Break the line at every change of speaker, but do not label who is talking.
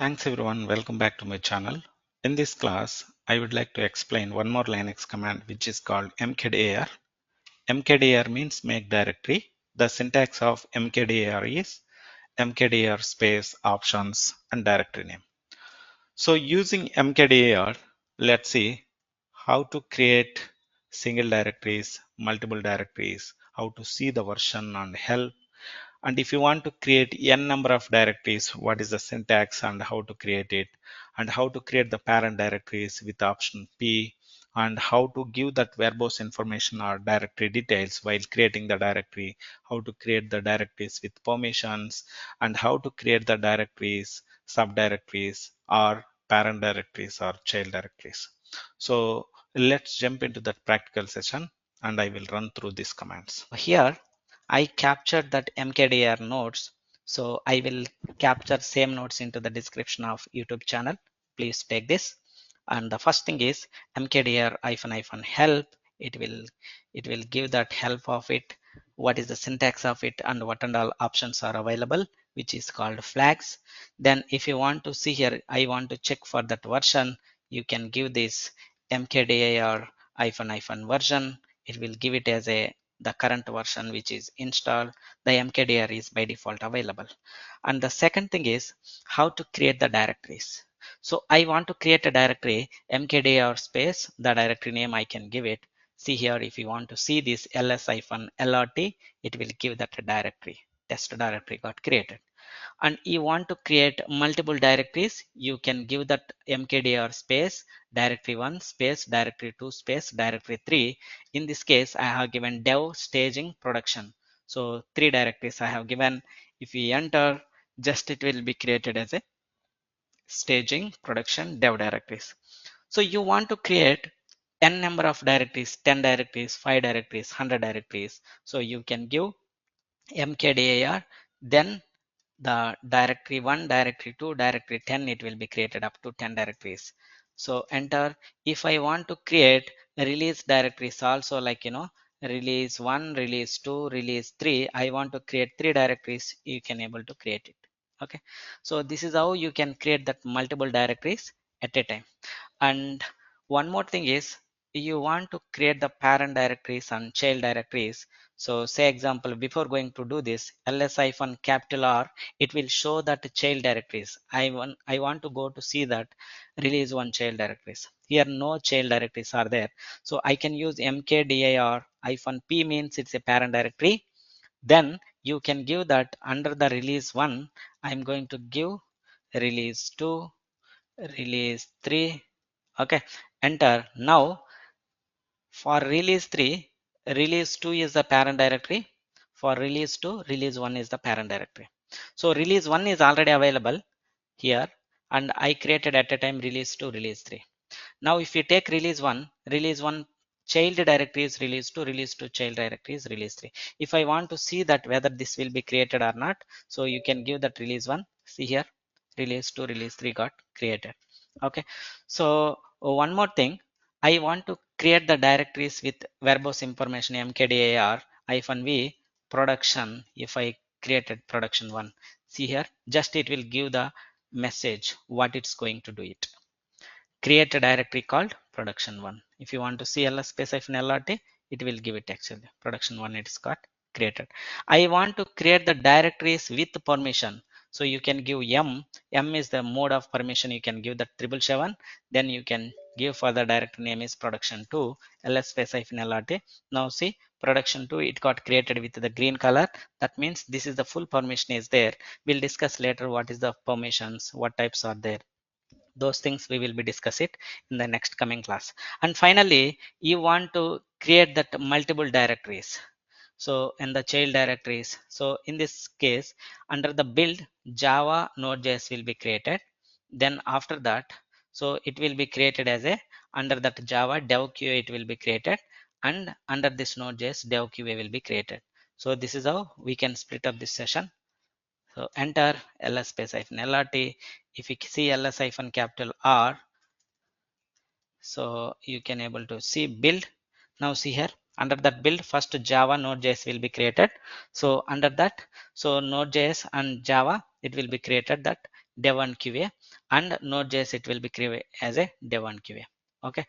Thanks everyone, welcome back to my channel. In this class, I would like to explain one more Linux command which is called mkdir. Mkdir means make directory. The syntax of mkdir is mkdir space options and directory name. So using mkdir, let's see how to create single directories, multiple directories, how to see the version and help. And if you want to create n number of directories, what is the syntax and how to create it, and how to create the parent directories with option P, and how to give that verbose information or directory details while creating the directory, how to create the directories with permissions, and how to create the directories, subdirectories, or parent directories or child directories. So let's jump into that practical session and I will run through these commands.
Here I captured that mkdir nodes, so I will capture same nodes into the description of YouTube channel. Please take this. And the first thing is mkdir -help. It will give that help of it, what is the syntax of it, and what and all options are available, which is called flags. Then if you want to see here, I want to check for that version, you can give this mkdir -version. It will give it as the current version which is installed. The mkdir is by default available. And the second thing is how to create the directories. So I want to create a directory, mkdir space, the directory name I can give it. See here, if you want to see this ls-lrt, it will give that directory. Test directory got created. And you want to create multiple directories, you can give that mkdir space directory 1 space directory 2 space directory 3. In this case I have given dev, staging, production. So 3 directories I have given. If we enter, just it will be created as a staging, production, dev directories. So you want to create n number of directories, 10 directories, 5 directories, 100 directories. So you can give mkdir, then the directory 1, directory 2, directory 10, it will be created up to 10 directories. So enter. If I want to create release directories also, like release 1, release 2, release 3, I want to create 3 directories, you can able to create it. Okay, so this is how you can create that multiple directories at a time. And one more thing is, you want to create the parent directories and child directories. So say example, before going to do this, ls-capital R, it will show that child directories. I want to go to see that release one child directories. Here no child directories are there. So I can use mkdir-p means it's a parent directory. Then you can give that under the release 1, I'm going to give release 2, release 3. Okay, enter. Now for release 3, release 2 is the parent directory. For release 2, release 1 is the parent directory. So release 1 is already available here, and I created at a time release 2, release 3. Now if you take release 1 child directory is release 2, release 2 child directory is release 3. If I want to see that whether this will be created or not, so you can give that release 1. See here, release 2, release 3 got created. Okay, so one more thing, I want to create the directories with verbose information mkdir -v production. If I created production 1, see here, just it will give the message what it's going to do it. Create a directory called production 1. If you want to see ls space -lrt, it will give it actually production 1, it's got created. I want to create the directories with permission. So you can give m is the mode of permission, you can give that 777. Then you can give for the directory name is production 2 ls space -lrt. Now see, production 2, it got created with the green color. That means this is the full permission is there. We'll discuss later what is the permissions, what types are there. Those things we will be discuss it in the next coming class. And finally, you want to create that multiple directories, so in the child directories. So in this case, under the build, java node.js will be created. Then after that, so it will be created as a, under that java dev qa it will be created, and under this node.js dev qa will be created. So this is how we can split up this session. So enter ls space -lrt. If you see ls-capital R, so you can able to see build. Now see here, under that build, first java node.js will be created. So under that, so node.js and java, it will be created that dev and qa. and Node.js it will be created as a dev1 QA. Okay.